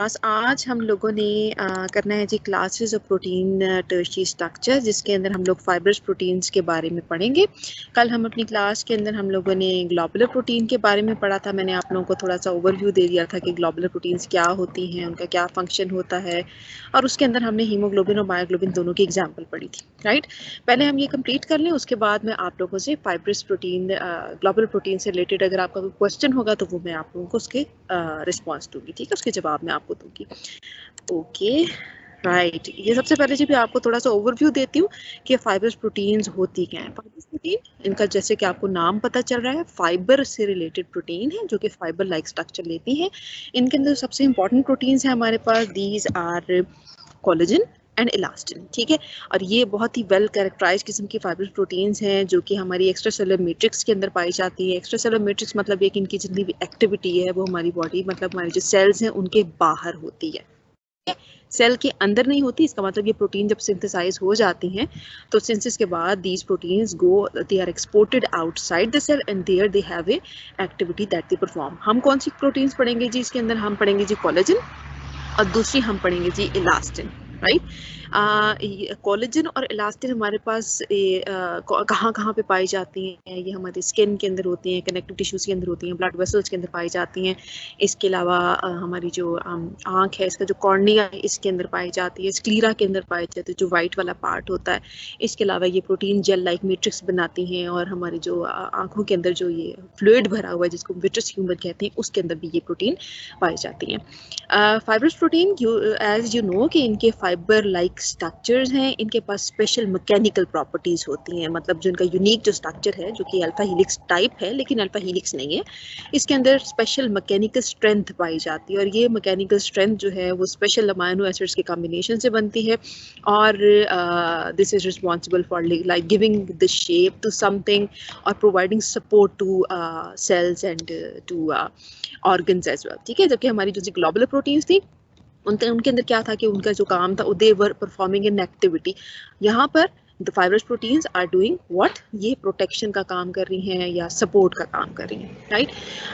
बस आज हम लोगों ने करना है जी classes of protein tertiary structure, जिसके अंदर हम लोग फाइब्रस प्रोटीन्स के बारे में पढ़ेंगे। कल हम अपनी क्लास के अंदर हम लोगों ने ग्लोबुलर प्रोटीन के बारे में पढ़ा था। मैंने आप लोगों को थोड़ा सा ओवरव्यू दे दिया था कि ग्लोबुलर प्रोटीन्स क्या होती हैं, उनका क्या फंक्शन होता है, और उसके अंदर हमने हीमोग्लोबिन और मायोग्लोबिन दोनों की एग्जाम्पल पढ़ी थी। राइट, पहले हम ये कंप्लीट कर लें, उसके बाद मैं आप लोगों से फाइब्रस प्रोटीन ग्लोबुलर प्रोटीन से रिलेटेड अगर आपका कोई क्वेश्चन होगा तो वो मैं आप लोगों को उसके रिस्पॉन्स दूंगी। ठीक है, उसके जवाब मैं आपको दूंगी। ओके राइट, ये सबसे पहले जी मैं आपको थोड़ा सा ओवरव्यू देती हूँ कि फाइब्रस प्रोटीन्स होती क्या है। फाइब्रस प्रोटीन, इनका जैसे कि आपको नाम पता चल रहा है, फाइबर से रिलेटेड प्रोटीन है जो कि फाइबर लाइक स्ट्रक्चर लेती हैं। इनके अंदर सबसे इंपॉर्टेंट प्रोटीन्स हैं हमारे पास, these are collagen and elastin. ठीक है, और ये बहुत ही वेल कैरेक्टराइज किस्म की फाइब्रस प्रोटीन्स हैं जो कि हमारी एक्स्ट्रा सेलुलर मैट्रिक्स के अंदर पाई जाती है। एक्स्ट्रा सेलुलर मैट्रिक्स मतलब ये कि इनकी जितनी भी एक्टिविटी है वो हमारी बॉडी, मतलब हमारे जो सेल्स हैं उनके बाहर होती है, सेल के अंदर नहीं होती। इसका मतलब ये प्रोटीन जब सिंथेसाइज हो जाती हैं तो सिंथेसिस के बाद these proteins go, they are exported outside the cell and there they have a activity that they perform. हम कौन सी प्रोटीन्स पढ़ेंगे जी इसके अंदर? हम पढ़ेंगे जी कोलेजन, और दूसरी हम पढ़ेंगे जी इलास्टिन। राइट, कोलेजन और इलास्टिन हमारे पास कहाँ कहाँ पे पाई जाती हैं? ये हमारी स्किन के अंदर होती हैं, कनेक्टिव टिश्यूज के अंदर होती हैं, ब्लड वेसल्स के अंदर पाई जाती हैं। इसके अलावा हमारी जो आँख है, इसका जो कॉर्निया है इसके अंदर पाई जाती है, स्क्लीरा के अंदर पाई जाती है, जो वाइट वाला पार्ट होता है। इसके अलावा ये प्रोटीन जेल लाइक मैट्रिक्स बनाती हैं, और हमारी जो आँखों के अंदर जो ये फ्लूइड भरा हुआ है जिसको विट्रस ह्यूमर कहते हैं, उसके अंदर भी ये प्रोटीन पाई जाती हैं। Fibrous protein, as you know कि इनके फाइबर लाइक स्ट्रक्चर्स हैं, इनके पास स्पेशल मैकेनिकल प्रॉपर्टीज होती हैं। मतलब जो इनका यूनिक जो स्ट्रक्चर है जो कि अल्फा हीलिक्स टाइप है लेकिन अल्फा हीलिक्स नहीं है, इसके अंदर स्पेशल मैकेनिकल स्ट्रेंथ पाई जाती है, और ये मैकेनिकल स्ट्रेंथ जो है वो स्पेशल अमाइनो एसिड्स के कॉम्बिनेशन से बनती है, और this is responsible for like giving the shape to something और providing support to cells and to organs as well. ठीक है, जबकि हमारी जो ग्लोबुलर प्रोटीन्स थी उनके अंदर क्या था कि उनका जो काम था, they were performing an activity. यहाँ पर the fibrous proteins are doing what, ये प्रोटेक्शन का काम कर रही हैं या सपोर्ट का काम कर रही हैं। राइट,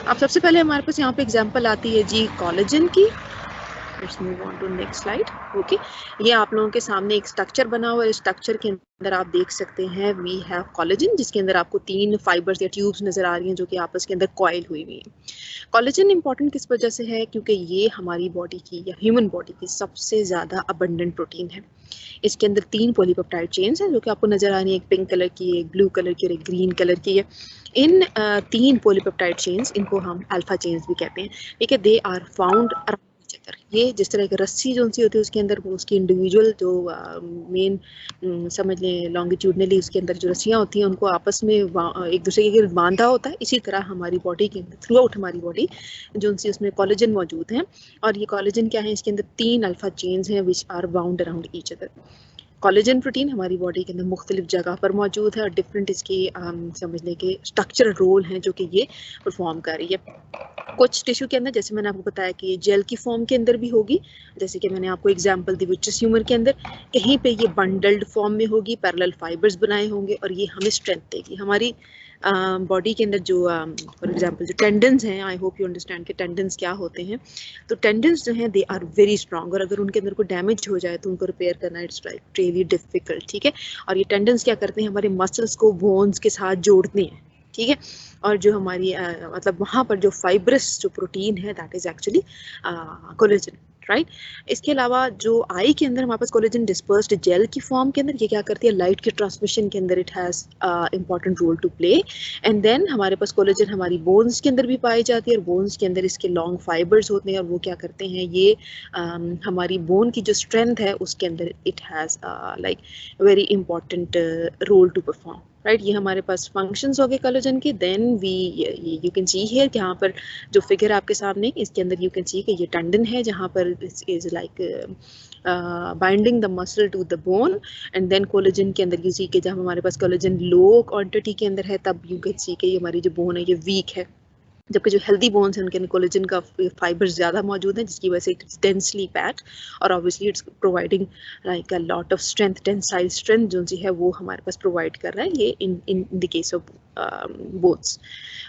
अब सबसे पहले हमारे पास यहाँ पे एग्जांपल आती है जी कोलेजन की। Let's move on to next slide. Okay, ये आप लोगों के सामने एक स्ट्रक्चर बना हुआ है। स्ट्रक्चर के अंदर आप देख सकते हैं वी हैव कोलेजन, जिसके अंदर आपको 3 फाइबर्स या ट्यूब्स नजर आ रही हैं जो कि आपस के अंदर कॉइल हुई हुई हैं। कोलेजन इंपॉर्टेंट किस वजह से है? क्योंकि ये हमारी बॉडी की या ह्यूमन बॉडी की सबसे ज़्यादा अबंडेंट प्रोटीन है। इसके अंदर 3 पॉलीपेप्टाइड चेन्स हैं जो कि आपको नजर आ रही है, एक पिंक कलर की, एक ब्लू कलर की और एक ग्रीन कलर की है। इन 3 पॉलीपेप्टाइड चेन्स, इनको हम अल्फा चेन्स भी कहते हैं। ठीक है, दे आर फाउंड अराउंड। ये जिस तरह की रस्सी जो सी होती है उसके अंदर उसकी इंडिविजुअल जो मेन समझ लें लॉन्गिट्यूडनली उसके अंदर जो रस्सियाँ होती हैं उनको आपस में एक दूसरे के बांधा होता है। इसी तरह हमारी बॉडी के अंदर थ्रू आउट हमारी बॉडी जो सी उसमें कोलेजन मौजूद है, और ये कोलेजन क्या है? इसके अंदर 3 अल्फा चेन्स हैं which are bound around each other. Collagen protein हमारी बॉडी के अंदर मुख्तलिफ जगह पर मौजूद है और डिफरेंट इसके समझने के स्ट्रक्चरल रोल हैं जो कि ये परफॉर्म कर रही है। कुछ टिश्यू के अंदर, जैसे मैंने आपको बताया कि ये जेल की फॉर्म के अंदर भी होगी, जैसे कि मैंने आपको एग्जांपल दी विट्रस ह्यूमर के अंदर। कहीं पे ये बंडल्ड फॉर्म में होगी, पैरेलल फाइबर्स बनाए होंगे, और ये हमें स्ट्रेंथ देगी। हमारी बॉडी के अंदर जो फॉर एग्जांपल जो टेंडन्स हैं, आई होप यू अंडरस्टैंड कि टेंडन्स क्या होते हैं। तो टेंडन्स जो हैं दे आर वेरी स्ट्रॉन्ग, और अगर उनके अंदर कोई डैमेज हो जाए तो उनको रिपेयर करना इट्स लाइक रियली डिफिकल्ट। ठीक है, और ये टेंडन्स क्या करते हैं? हमारे मसल्स को बोन्स के साथ जोड़ते हैं। ठीक है, और जो हमारी मतलब वहाँ पर जो फाइब्रस जो प्रोटीन है that is actually collagen. Right, इसके अलावा जो आई के अंदर हमारे पास कोलेजन डिस्पर्स्ड जेल की फॉर्म के अंदर, ये क्या करती है? लाइट के ट्रांसमिशन के अंदर it has important role to play. And then हमारे पास कोलेजन हमारी बोन्स के अंदर भी पाई जाती है, और बोन्स के अंदर इसके लॉन्ग फाइबर्स होते हैं, और वो क्या करते हैं? ये हमारी बोन की जो स्ट्रेंथ है उसके अंदर it has like very important role to perform. Right, ये हमारे पास फंक्शंस हो गए कोलेजन के। Then we you can see here कि यहाँ पर जो फिगर आपके सामने, इसके अंदर यू कैन सी कि ये टेंडन है जहाँ पर is like binding the muscle to the bone. And then collagen के अंदर यू सी कि जब हमारे पास कोलेजन लो क्वांटिटी के अंदर है तब यू कैन सी कि ये हमारी जो बोन है ये वीक है। जबकि जो हेल्दी बोन्स हैं उनके अंदर कोलेजन का फाइबर्स ज़्यादा मौजूद हैं, जिसकी वजह से इट्स डेंसली पैक्ड और obviously it's providing like a lot of strength, tensile strength जो सी है वो हमारे पास प्रोवाइड कर रहा है ये in in the case of bones.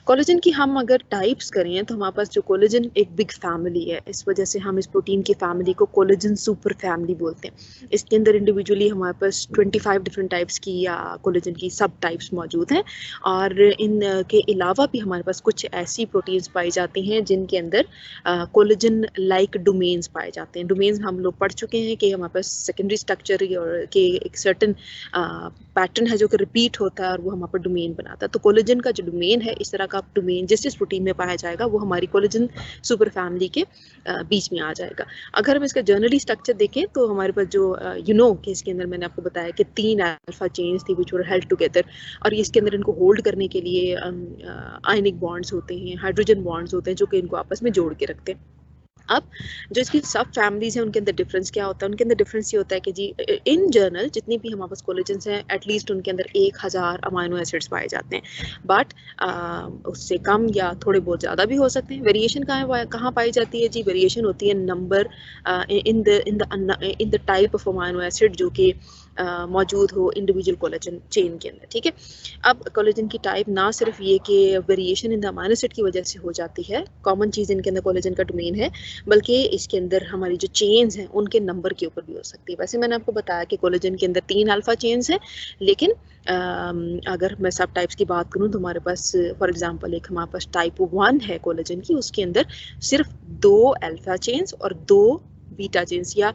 Collagen की हम अगर टाइप्स करें तो हमारे पास जो कोलेजन एक बिग फैमिली है, इस वजह से हम इस प्रोटीन की फैमिली को कोलेजन सुपर फैमिली बोलते हैं। इसके अंदर इंडिविजुअली हमारे पास 25 डिफरेंट टाइप्स की या कोलेजन की सब टाइप्स मौजूद हैं और इन के अलावा भी हमारे पास कुछ ऐसी प्रोटीन्स पाई जाती हैं जिनके अंदर कोलेजन लाइक डोमेन्स पाए जाते हैं। डोमेन्स हम लोग पढ़ चुके हैं कि हमारे पास सेकेंडरी स्ट्रक्चर और के एक सर्टन पैटर्न है जो कि रिपीट होता है और वो हमारे पर डोमेन बनाता है। तो कोलेजन का जो डोमेन है, इस तरह का डोमेन जिस प्रोटीन में पाया जाएगा वो हमारी कोलेजन सुपर फैमिली के बीच में आ जाएगा। अगर हम इसका जर्नली स्ट्रक्चर देखें तो हमारे पास जो कि इसके अंदर मैंने आपको बताया कि 3 अल्फा चेन्स थी विच वर हेल्ड टुगेदर और इसके अंदर इनको होल्ड करने के लिए आयनिक बॉन्ड्स होते हैं, हाइड्रोजन बॉन्ड्स होते हैं जो कि इनको आपस में जोड़ के रखते हैं। अब जो इसकी सब फैमिलीज हैं उनके अंदर डिफरेंस क्या होता है? उनके अंदर डिफरेंस ये होता है कि जी इन जनरल जितनी भी हमारे पास कोलेजन्स हैं एटलीस्ट उनके अंदर 1000 अमाइनो एसिड्स पाए जाते हैं, बट उससे कम या थोड़े बहुत ज़्यादा भी हो सकते हैं। वेरिएशन कहाँ पाई जाती है? जी वेरिएशन होती है number in the type of amino acid जो कि मौजूद हो इंडिविजुअल कोलेजन चेन के अंदर। ठीक है, अब कोलेजन की टाइप ना सिर्फ ये कि variation in the amino acid की वजह से हो जाती है, कॉमन चीज़ इनके अंदर कोलेजन का डोमेन है, बल्कि इसके अंदर हमारी जो चेन्स हैं उनके नंबर के ऊपर भी हो सकती है। वैसे मैंने आपको बताया कि कोलेजन के अंदर 3 अल्फा चेन्स हैं, लेकिन अगर मैं सब टाइप्स की बात करूं तो हमारे पास फॉर एग्जांपल एक हमारे पास टाइप 1 है कोलेजन की, उसके अंदर सिर्फ 2 अल्फा चेन्स और 2 बीटा चेन्स या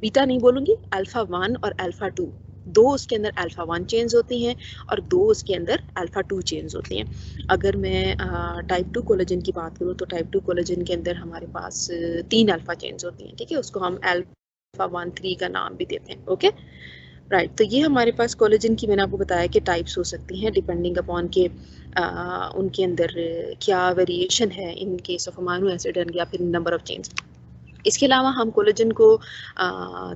बीटा नहीं बोलूँगी, अल्फा 1 और अल्फा 2, 2 उसके अंदर अल्फा 1 चेन्स होती हैं और 2 उसके अंदर अल्फा 2 चेन्स होती हैं। अगर मैं टाइप 2 कोलेजन की बात करूँ तो टाइप 2 कोलेजन के अंदर हमारे पास 3 अल्फा चेन्स होती हैं। ठीक है, उसको हम अल्फा 1, 3 का नाम भी देते हैं। ओके राइट, तो ये हमारे पास कोलेजन की मैंने आपको बताया कि टाइप्स हो सकती हैं डिपेंडिंग अपॉन के उनके अंदर क्या वेरिएशन है in case of amino acid and या फिर नंबर ऑफ चेन्स। इसके अलावा हम कोलेजन को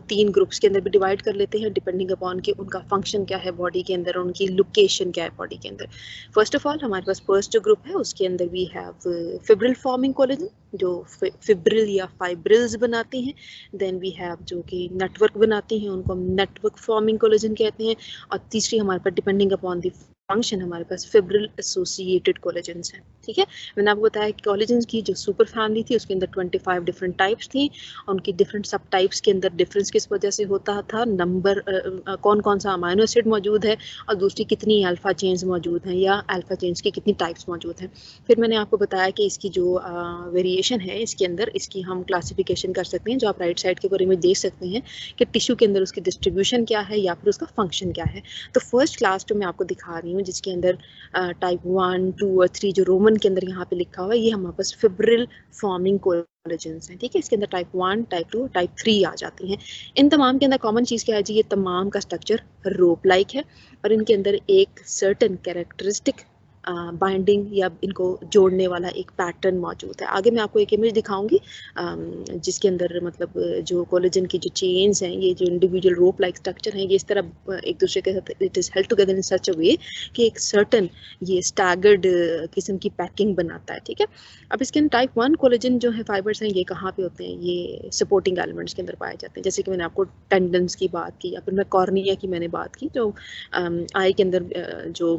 3 ग्रुप्स के अंदर भी डिवाइड कर लेते हैं डिपेंडिंग अपॉन कि उनका फंक्शन क्या है बॉडी के अंदर, उनकी लोकेशन क्या है बॉडी के अंदर। फर्स्ट ऑफ ऑल हमारे पास फर्स्ट जो ग्रुप है उसके अंदर we have fibril forming collagen जो फिब्रिल या फाइब्रिल्स बनाती हैं। देन वी हैव जो कि नेटवर्क बनाती हैं, उनको हम नेटवर्क फॉर्मिंग कोलेजन कहते हैं। और तीसरी हमारे पास डिपेंडिंग अपॉन द फंक्शन हमारे पास फिब्रिल एसोसिएटेड कोलेजन्स हैं। ठीक है, मैंने आपको बताया कि कोलेजन्स की जो सुपर फैमिली थी उसके अंदर 25 डिफरेंट टाइप्स थी। उनकी डिफरेंट सब टाइप्स के अंदर डिफरेंस किस वजह से होता था? नंबर कौन कौन सा अमाइनो एसिड मौजूद है और दूसरी कितनी अल्फा चेन्स मौजूद हैं या अल्फा चेन्स की कितनी टाइप्स मौजूद हैं। फिर मैंने आपको बताया कि इसकी जो वेरिएशन है इसके अंदर इसकी हम क्लासिफिकेशन कर सकते हैं, जो आप राइट साइड के ऊपर इमेज देख सकते हैं कि टिश्यू के अंदर उसकी डिस्ट्रीब्यूशन क्या है या फिर उसका फंक्शन क्या है। तो फर्स्ट क्लास जो मैं आपको दिखा रही हूँ जिसके अंदर टाइप 1, 2 और 3 जो रोमन के अंदर यहाँ पे लिखा हुआ है, ये हमारे पास फिब्रिल फॉर्मिंग कोलेजन्स हैं। ठीक है, इसके अंदर टाइप 1, टाइप 2, टाइप 3 आ जाती हैं। इन तमाम के अंदर कॉमन चीज़ क्या है जी? ये तमाम का स्ट्रक्चर रोप लाइक है और इनके अंदर एक सर्टन कैरेक्टरिस्टिक बाइंडिंग या इनको जोड़ने वाला एक पैटर्न मौजूद है। आगे मैं आपको एक इमेज दिखाऊंगी जिसके अंदर मतलब जो कोलेजन की जो चेन्स हैं, ये जो इंडिविजुअल रोप लाइक स्ट्रक्चर हैं, ये इस तरह एक दूसरे के साथ it is held together in such a way कि एक सर्टन ये स्टैगर्ड किस्म की पैकिंग बनाता है। ठीक है, अब इसके अंदर टाइप 1 कोलेजन जो है फाइबर्स हैं, ये कहाँ पे होते हैं? ये सपोर्टिंग एलिमेंट्स के अंदर पाए जाते हैं। जैसे कि मैंने आपको टेंडन्स की बात की या फिर मैं कॉर्निया की मैंने बात की, जो आई के अंदर जो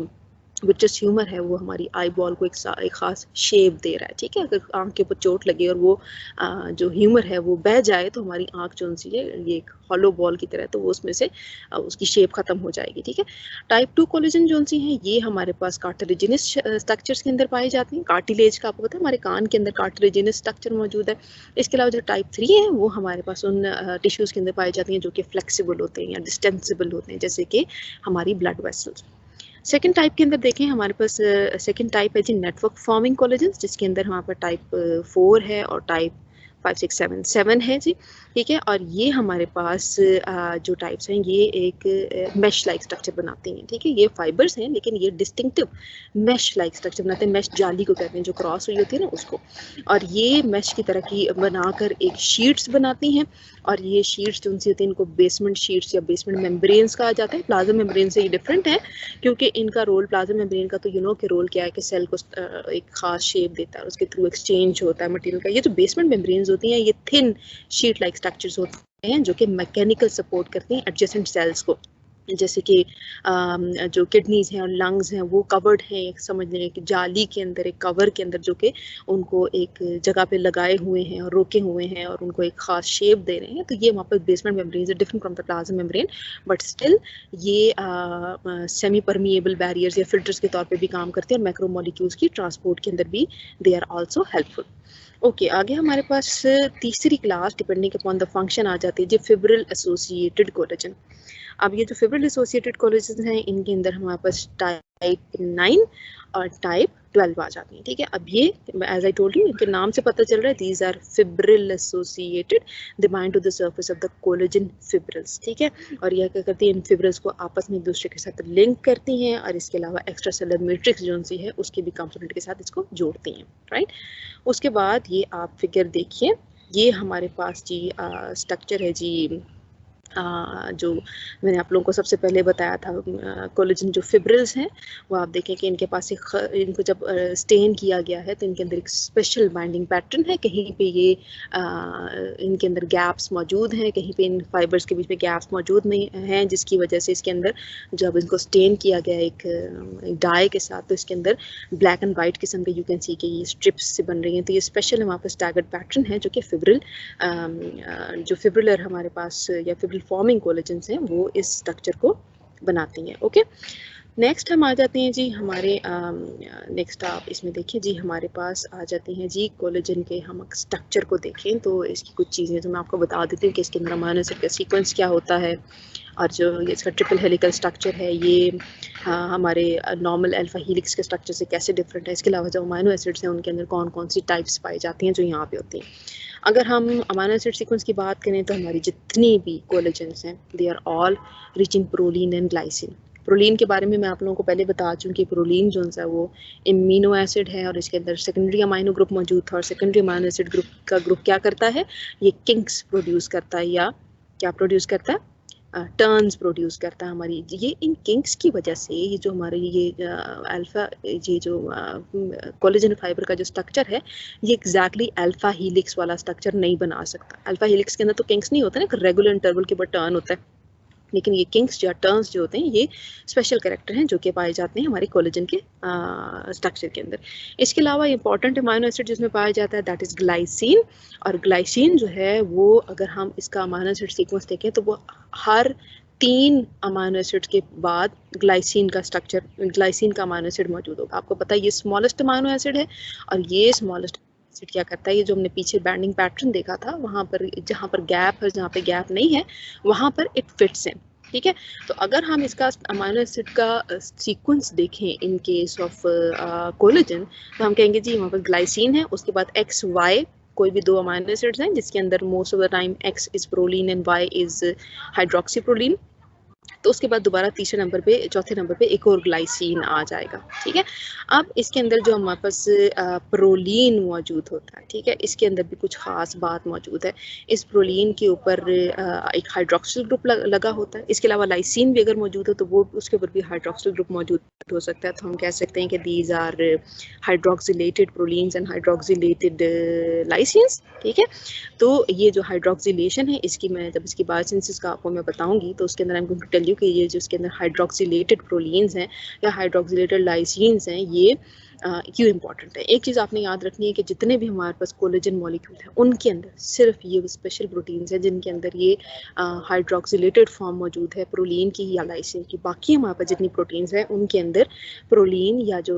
विट्रस ह्यूमर है वो हमारी आई बॉल को एक ख़ास शेप दे रहा है। ठीक है, अगर आँख के ऊपर चोट लगे और वो जो ह्यूमर है वो बह जाए तो हमारी आँख जो सी है ये एक हॉलो बॉल की तरह, तो वो उसमें से उसकी शेप ख़त्म हो जाएगी। ठीक है, टाइप 2 कोलेजन जो सी हैं ये हमारे पास कार्टिलेजिनस स्ट्रक्चर्स के अंदर पाई जाती हैं। कार्टिलेज का आपको पता है हमारे कान के अंदर कार्टिलेजिनस स्ट्रक्चर मौजूद है। इसके अलावा जो टाइप 3 है वो हमारे पास उन टिश्यूज़ के अंदर पाई जाती हैं जो कि फ्लेक्सिबल होते हैं या डिस्टेंसिबल होते हैं, जैसे कि हमारी ब्लड वेसल्स। सेकेंड टाइप के अंदर देखें हमारे पास सेकेंड टाइप है जी नेटवर्क फॉर्मिंग कोलेजन्स, जिसके अंदर हमारे पास टाइप 4 है और टाइप 5, 6, 7, 7 है जी, ठीक है। और ये हमारे पास जो टाइप्स हैं ये एक मैश लाइक स्ट्रक्चर बनाती हैं, ठीक है। ये फाइबर्स हैं लेकिन ये डिस्टिंक्टिव मैश लाइक स्ट्रक्चर बनाते हैं। मैश जाली को कहते हैं, जो क्रॉस हुई होती है ना उसको। और ये मैश की तरह की बनाकर एक शीट्स बनाती हैं, और ये शीट्स जो उनसे होती हैं इनको बेसमेंट शीट्स या बेसमेंट मेम्ब्रेन्स कहा जाता है। प्लाज्मा मेम्ब्रेन से ये डिफरेंट है, क्योंकि इनका रोल, प्लाज्मा मेम्ब्रेन का तो यू नो कि रोल क्या है कि सेल को एक खास शेप देता है, उसके थ्रू एक्सचेंज होता है मटेरियल का। ये जो बेसमेंट मेम्ब्रेन्स होती हैं ये थिन शीट लाइक स्ट्रक्चर्स होते हैं जो कि मैकेनिकल सपोर्ट करती हैं एडजेसेंट सेल्स को, जैसे कि जो किडनीज हैं और लंग्स हैं वो कवर्ड हैं, समझ लें कि जाली के अंदर, एक कवर के अंदर, जो कि उनको एक जगह पे लगाए हुए हैं और रोके हुए हैं और उनको एक खास शेप दे रहे हैं। तो ये वहाँ पर बेसमेंट मेम्ब्रेन है, different from the plasma membrane, but still ये सेमी परमिएबल बैरियर्स या फिल्टर्स के तौर पे भी काम करते हैं, और मैक्रोमोलिक्यूल्स की ट्रांसपोर्ट के अंदर भी they are also helpful. Okay, आगे हमारे पास तीसरी class depending upon the function आ जाती है जी, फिब्रिल एसोसिएटेड कोलेजन। अब ये जो फिब्रिल एसोसिएटेड कोलेजन हैं इनके अंदर हमारे पास टाइप 9 और टाइप 12 आ जाती हैं, ठीक है। अब ये एज आई टोल्ड यू इनके नाम से पता चल रहा है, these are fibril associated, they bind to the surface of the collagen fibrils, ठीक है। और यह क्या करती है, इन फिब्रिल्स को आपस में एक दूसरे के साथ लिंक करती हैं, और इसके अलावा एक्स्ट्रा सेलुलर मैट्रिक्स जो सी है उसके भी कंपोनेंट के साथ इसको जोड़ती हैं, राइट। उसके बाद ये आप फिगर देखिए, ये हमारे पास जी स्ट्रक्चर है जी, जो मैंने आप लोगों को सबसे पहले बताया था, कोलेजन जो फिब्रिल्स हैं वो आप देखें कि इनके पास इनको जब स्टेन किया गया है तो इनके अंदर एक स्पेशल बाइंडिंग पैटर्न है। कहीं पे ये इनके अंदर गैप्स मौजूद हैं, कहीं पे इन फाइबर्स के बीच में गैप्स मौजूद नहीं हैं, जिसकी वजह से इसके अंदर जब इनको स्टेन किया गया एक डाई के साथ तो इसके अंदर ब्लैक एंड वाइट किस्म के यू कैन सी कि ये स्ट्रिप्स से बन रही हैं। तो ये स्पेशल हमारे पास स्टैगर्ड पैटर्न है जो कि फिब्रिल जो फिब्रिलर हमारे पास या फिब्रिल फॉर्मिंग कोलेजन्स हैं वो इस स्ट्रक्चर को बनाती हैं। ओके, नेक्स्ट हम आ जाते हैं जी हमारे नेक्स्ट आप इसमें देखिए जी, हमारे पास आ जाते हैं जी कोलेजन के, हम स्ट्रक्चर को देखें तो इसकी कुछ चीज़ें तो मैं आपको बता देती हूँ कि इसके अंदर अमीनो एसिड का सीक्वेंस क्या होता है, और जो इसका ट्रिपल हेलिकल स्ट्रक्चर है ये हमारे नॉर्मल अल्फा हीलिक्स के स्ट्रक्चर से कैसे डिफरेंट है। इसके अलावा जो अमीनो एसिड्स हैं उनके अंदर कौन कौन सी टाइप्स पाई जाती हैं जो यहाँ पे होती हैं। अगर हम अमीनो एसिड सीक्वेंस की बात करें तो हमारी जितनी भी कोलेजन्स हैं they are all rich in proline and glycine. Proline के बारे में मैं आप लोगों को पहले बता चुकी कि प्रोलीन जो है वो इम्यूनो एसिड है और इसके अंदर सेकेंडरी अमाइनो ग्रुप मौजूद था, और सेकेंडरी अमाइनो एसिड ग्रुप का ग्रुप क्या करता है, ये किंक्स प्रोड्यूस करता है, या क्या प्रोड्यूस करता है, टर्न्स प्रोड्यूस करता है हमारी। ये इन किंक्स की वजह से ये जो हमारे ये अल्फा ये जो कोलेजन फाइबर का जो स्ट्रक्चर है ये एग्जैक्टली अल्फा हीलिक्स वाला स्ट्रक्चर नहीं बना सकता। अल्फा हीलिक्स के अंदर तो किंक्स नहीं होता ना, रेगुलर इंटरवल के बाद टर्न होता है, लेकिन ये किंग्स या टर्न्स जो होते हैं ये स्पेशल कैरेक्टर हैं जो कि पाए जाते हैं हमारे कोलेजन के स्ट्रक्चर के अंदर। इसके अलावा इंपॉर्टेंट अमाइनो एसिड जिसमें पाया जाता है दैट इज़ ग्लाइसिन, और ग्लाइसिन जो है वो अगर हम इसका अमाइनो एसिड सीक्वेंस देखें तो वो हर 3 अमाइनो एसिड के बाद ग्लाइसिन का स्ट्रक्चर, ग्लाइसिन का अमाइनो एसिड मौजूद होगा। आपको पता है ये स्मॉलेस्ट अमाइनो एसिड है, और ये स्मॉलेस्ट एसिड क्या करता है, ये जो हमने पीछे बैंडिंग पैटर्न देखा था वहाँ पर जहाँ पर गैप है, जहाँ पे गैप नहीं है वहाँ पर इट फिट्स इन, ठीक है। तो अगर हम इसका अमाइनो एसिड का सीक्वेंस देखें इन केस ऑफ कोलेजन तो हम कहेंगे जी वहाँ पर ग्लाइसिन है, उसके बाद एक्स वाई कोई भी 2 अमाइनो एसिड्स हैं जिसके अंदर most of the time X is proline and Y is hydroxy proline. तो उसके बाद दोबारा तीसरे नंबर पे, चौथे नंबर पे एक और ग्लाइसिन आ जाएगा, ठीक है। अब इसके अंदर जो हमारे पास प्रोलीन मौजूद होता है, ठीक है, इसके अंदर भी कुछ खास बात मौजूद है। इस प्रोलीन के ऊपर एक हाइड्रोक्सिल ग्रुप लगा होता है। इसके अलावा लाइसिन भी अगर मौजूद हो तो वो उसके ऊपर भी हाइड्रोक्सिल ग्रुप मौजूद हो सकता है। तो हम कह सकते हैं कि दीज आर हाइड्रोक्सिलेटेड प्रोलीन्स एंड हाइड्रोक्सिलेटेड लाइसिन्स, ठीक है। तो ये जो हाइड्रोक्सिलेशन है इसकी मैं जब इसकी बायोसिंथेसिस का आपको मैं बताऊंगी तो उसके अंदर हमको टेल यू कि ये जो इसके अंदर हाइड्रोक्सिलेटेड प्रोलीन्स हैं या हाइड्रोक्सिलेटेड लाइसिन्स हैं ये क्यों इंपॉर्टेंट है। एक चीज़ आपने याद रखनी है कि जितने भी हमारे पास कोलेजन मॉलिक्यूल हैं उनके अंदर सिर्फ ये स्पेशल प्रोटीन्स हैं जिनके अंदर ये हाइड्रोक्सिलेटेड फॉर्म मौजूद है प्रोलीन की या लाइसिन की। बाकी हमारे पास जितनी प्रोटीन्स हैं उनके अंदर प्रोलीन या जो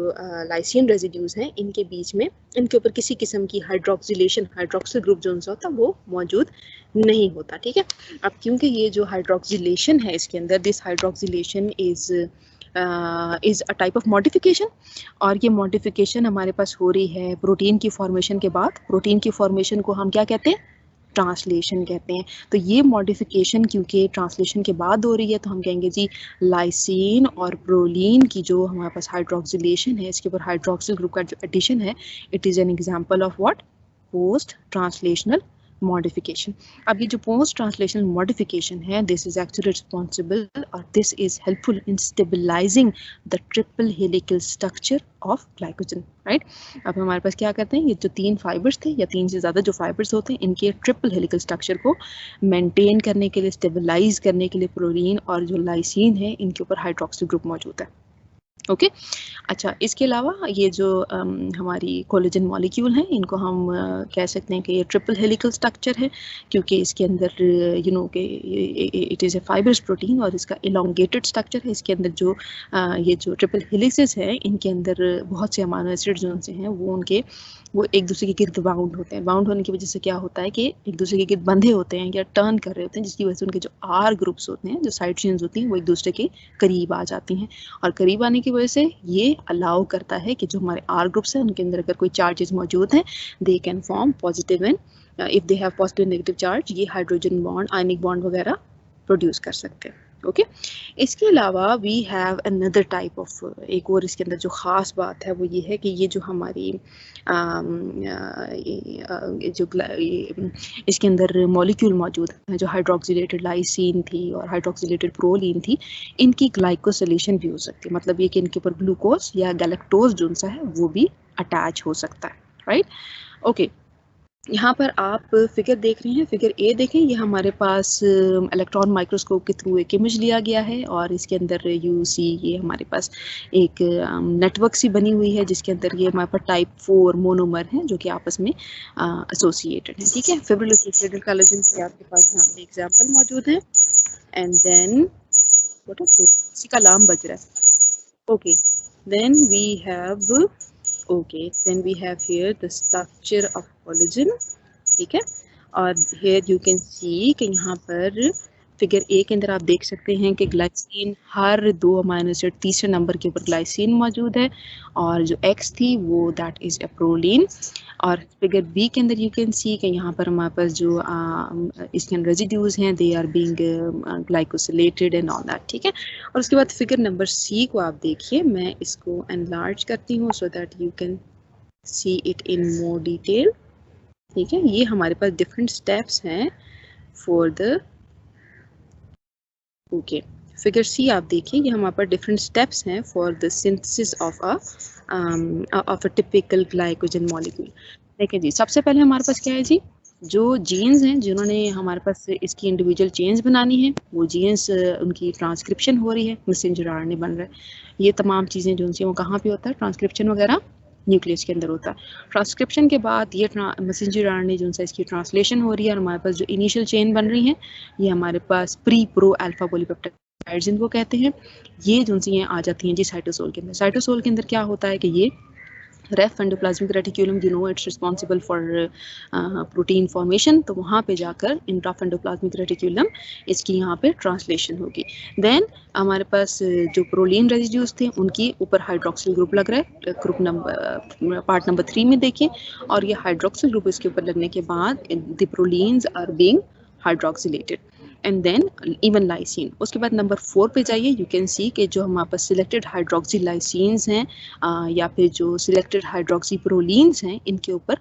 लाइसिन रेजिड्यूज हैं इनके बीच में इनके ऊपर किसी किस्म की हाइड्रोक्सिलेशन, हाइड्रोक्सिल ग्रुप जो उनसे होता है वो मौजूद नहीं होता, ठीक है। अब क्योंकि ये जो हाइड्रोक्सिलेशन है इसके अंदर, this hydroxylation is is a type of modification, और ये मॉडिफिकेशन हमारे पास हो रही है प्रोटीन की फॉर्मेशन के बाद। प्रोटीन की फॉर्मेशन को हम क्या कहते हैं? ट्रांसलेशन कहते हैं। तो ये मॉडिफिकेशन क्योंकि ट्रांसलेशन के बाद हो रही है तो हम कहेंगे जी लाइसिन और प्रोलीन की जो हमारे पास हाइड्रोक्सिलेशन है, इसके ऊपर हाइड्रोक्सिल ग्रुप का जो एडिशन है, it is an example of what? Post translational modification. अब ये जो पोस्ट ट्रांसलेशनल मॉडिफिकेशन है, दिस इज एक्चुअली रिस्पॉन्सिबल और this is helpful in stabilising the triple helical structure of glycogen, right. अब हमारे पास क्या करते हैं, ये जो 3 फाइबर्स थे या 3 से ज़्यादा जो फाइबर्स होते हैं, इनके ट्रिपल हेलिकल स्ट्रक्चर को मेंटेन करने के लिए, स्टेबलाइज करने के लिए प्रोलीन और जो लाइसिन है, इनके ऊपर हाइड्रोक्सिल ग्रुप मौजूद है। ओके अच्छा, इसके अलावा ये जो हमारी कोलेजन मॉलिक्यूल हैं, इनको हम कह सकते हैं कि ये ट्रिपल हेलिकल स्ट्रक्चर है, क्योंकि इसके अंदर यू नो कि it is a fibrous protein और इसका इलोंगेटेड स्ट्रक्चर है। इसके अंदर जो ये जो ट्रिपल हेलिसेस हैं, इनके अंदर बहुत से अमाइनो एसिड जो से हैं वो एक दूसरे के गिर्द बाउंड होते हैं। बाउंड होने की वजह से क्या होता है कि एक दूसरे के गिर्द बंधे होते हैं या टर्न कर रहे होते हैं, जिसकी वजह से उनके जो आर ग्रुप्स होते हैं, जो साइड चेन्स होती हैं, वो एक दूसरे के करीब आ जाती हैं। और करीब आने की वजह से ये अलाउ करता है कि जो हमारे आर ग्रुप्स हैं, उनके अंदर अगर कोई चार्जेस मौजूद हैं, they can form positive and if they have positive negative charge, ये हाइड्रोजन बॉन्ड, आयनिक बॉन्ड वगैरह प्रोड्यूस कर सकते हैं। ओके इसके अलावा we have another type of, एक और इसके अंदर जो ख़ास बात है वो ये है कि ये जो हमारी इसके अंदर मॉलिक्यूल मौजूद है, जो हाइड्रोक्सिलेटेड लाइसिन थी और हाइड्रोक्सिलेटेड प्रोलीन थी, इनकी ग्लाइकोसिलेशन भी हो सकती है। मतलब ये कि इनके ऊपर ग्लूकोज या गैलेक्टोज जो सा है वो भी अटैच हो सकता है, राइट। ओके यहाँ पर आप फिगर देख रहे हैं, फिगर ए देखें, ये हमारे पास इलेक्ट्रॉन माइक्रोस्कोप के थ्रू एक इमेज लिया गया है और इसके अंदर यू सी ये हमारे पास एक नेटवर्क सी बनी हुई है, जिसके अंदर ये हमारे पास टाइप 4 मोनोमर हैं जो कि आपस में एसोसिएटेड हैं, ठीक है। फिब्रिल एसोसिएटेड कोलेजन से आपके पास यहाँ पे एग्जाम्पल मौजूद है। एंड देन किसी का अलार्म बज रहा है। Okay then we have then we have here the structure of collagen, ठीक है। और here you can see कि यहाँ पर फिगर ए के अंदर आप देख सकते हैं कि ग्लाइसिन, हर 2 अमाइनो एसिड तीसरे नंबर के ऊपर ग्लाइसिन मौजूद है और जो एक्स थी वो दैट इज ए प्रोलीन। और फिगर बी के अंदर यू कैन सी कि यहाँ पर हमारे पास जो इसके अंदर रेजिड्यूज हैं, they are being glycosylated and all that, ठीक है। और उसके बाद फिगर नंबर सी को आप देखिए, मैं इसको एनलार्ज करती हूँ so that you can see it in more detail, ठीक है। ये हमारे पास डिफरेंट स्टेप्स हैं फॉर द ओके फिगर सी आप देखिए, ये हमारे पास डिफरेंट स्टेप्स हैं for the synthesis of a typical glycogen molecule. देखिए जी, सबसे पहले हमारे पास क्या है जी, जो जीन्स हैं जिन्होंने हमारे पास इसकी इंडिविजुअल चेन्स बनानी है, वो जीन्स उनकी ट्रांसक्रिप्शन हो रही है, मैसेंजर आरएनए बन रहा है। ये तमाम चीज़ें जो उनसे वो कहाँ पे होता है, ट्रांसक्रिप्शन वगैरह न्यूक्लियस के अंदर होता है। ट्रांसक्रिप्शन के बाद ये मैसेंजर आरएनए जो इसकी ट्रांसलेशन हो रही है और हमारे पास जो इनिशियल चेन बन रही है, ये हमारे पास प्री प्रो अल्फा पॉलीपेप्टाइड्स इनको कहते हैं। ये जो सी आ जाती हैं जी साइटोसोल के अंदर। साइटोसोल के अंदर क्या होता है कि ये rough endoplasmic reticulum, you know it's responsible for protein formation, तो वहाँ पे जाकर इंट्रा एंडोप्लाज्मिक रेटिक्यूलम इसकी यहाँ पे ट्रांसलेशन होगी। देन हमारे पास जो प्रोलीन रेजिड्यूज थे उनकी ऊपर हाइड्रोक्सिल ग्रुप लग रहा है, ग्रुप नंबर पार्ट नंबर 3 में देखिए, और ये हाइड्रोक्सिल ग्रुप इसके ऊपर लगने के बाद the prolines are being hydroxylated and then even lysine. उसके बाद नंबर 4 पे जाइए, यू कैन सी कि जो हमारे पास सिलेक्टेड हाइड्रोक्सी लाइसिन्स हैं या फिर जो सिलेक्टेड हाइड्रोक्सी प्रोलीन्स हैं, इनके ऊपर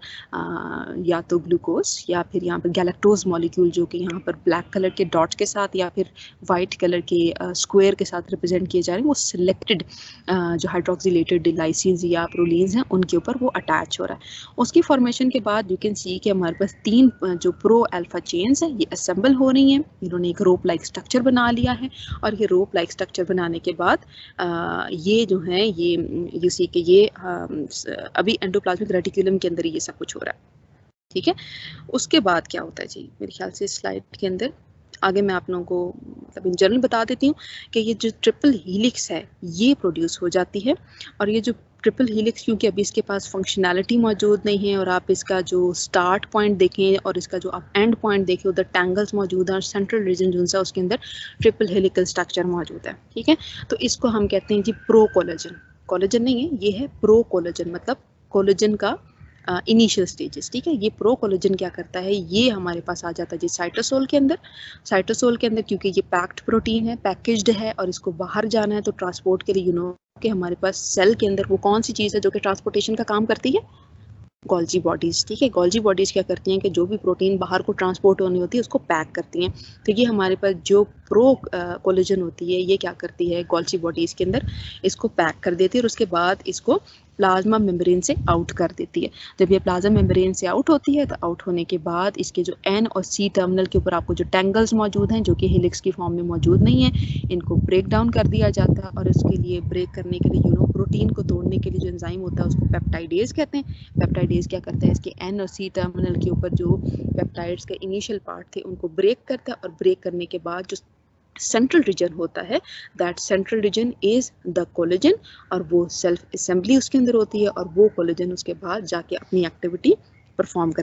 या तो ग्लूकोज या फिर यहाँ पर गैलेक्टोज मॉलिक्यूल जो कि यहाँ पर ब्लैक कलर के डॉट के साथ या फिर वाइट कलर के स्क्वायर के साथ रिप्रेजेंट किए जा रहे हैं, वो सिलेक्टेड जो हाइड्रोक्सिलेटेड लाइसिन्स या प्रोलीन्स हैं उनके ऊपर वो अटैच हो रहा है। उसकी फॉर्मेशन के बाद यू कैन सी कि हमारे पास 3 जो प्रो अल्फा चेन्स हैं ये असेंबल हो रही हैं। इन्होंने एक रोप लाइक स्ट्रक्चर बना लिया है और ये रोप लाइक स्ट्रक्चर बनाने के बाद ये जो है ये यू सी कि ये अभी एंडोप्लाज्मिक रेटिक्यूलम के अंदर ये सब कुछ हो रहा है, ठीक है। उसके बाद क्या होता है जी, मेरे ख्याल से स्लाइड के अंदर आगे मैं आप लोगों को मतलब इन जनरल बता देती हूँ कि ये जो ट्रिपल हीलिक्स है ये प्रोड्यूस हो जाती है और ये जो ट्रिपल हीलिक्स क्योंकि अभी इसके पास फंक्शनैलिटी मौजूद नहीं है और आप इसका जो स्टार्ट पॉइंट देखें और इसका जो आप एंड पॉइंट देखें उधर टैंगल्स मौजूद हैं और सेंट्रल रीजन जो है उसके अंदर ट्रिपल हेलिकल स्ट्रक्चर मौजूद है, ठीक है। तो इसको हम कहते हैं जी प्रो कोलेजन। कोलेजन नहीं है, ये है प्रो कोलेजन, मतलब कोलेजन का इनिशियल स्टेजेस, ठीक है। ये प्रो कोलेजन क्या करता है, ये हमारे पास आ जाता है जी साइटोसोल के अंदर। साइटोसोल के अंदर क्योंकि ये पैक्ड प्रोटीन है, पैकेज्ड है और इसको बाहर जाना है तो ट्रांसपोर्ट के लिए कि हमारे पास सेल के अंदर वो कौन सी चीज़ है जो कि ट्रांसपोर्टेशन का काम करती है, गोल्जी बॉडीज़, ठीक है। गोल्जी बॉडीज़ क्या करती हैं कि जो भी प्रोटीन बाहर को ट्रांसपोर्ट होनी होती है उसको पैक करती हैं। तो ये हमारे पास जो प्रो कोलेजन होती है ये क्या करती है, गोल्जी बॉडीज़ के अंदर इसको पैक कर देती है और उसके बाद इसको प्लाज्मा मेम्ब्रेन से आउट कर देती है। जब ये प्लाज्मा मेम्ब्रेन से आउट होती है तो आउट होने के बाद इसके जो एन और सी टर्मिनल के ऊपर आपको जो टैंगल्स मौजूद हैं जो कि हेलिक्स की फॉर्म में मौजूद नहीं है, इनको ब्रेक डाउन कर दिया जाता है और इसके लिए ब्रेक करने के लिए प्रोटीन को तोड़ने के लिए जो एंजाइम होता है उसको पेप्टाइडेज कहते हैं। पेप्टाइडेज क्या करता है, इसके एन और सी टर्मिनल के ऊपर जो पेप्टाइड्स के इनिशियल पार्ट थे उनको ब्रेक करता है और ब्रेक करने के बाद जो सेंट्रल रीजन होता है, that central region is the collagen और वो सेल्फ असेंबली उसके अंदर होती है और वो कोलेजन उसके बाद जाके अपनी एक्टिविटी परफॉर्म करता है।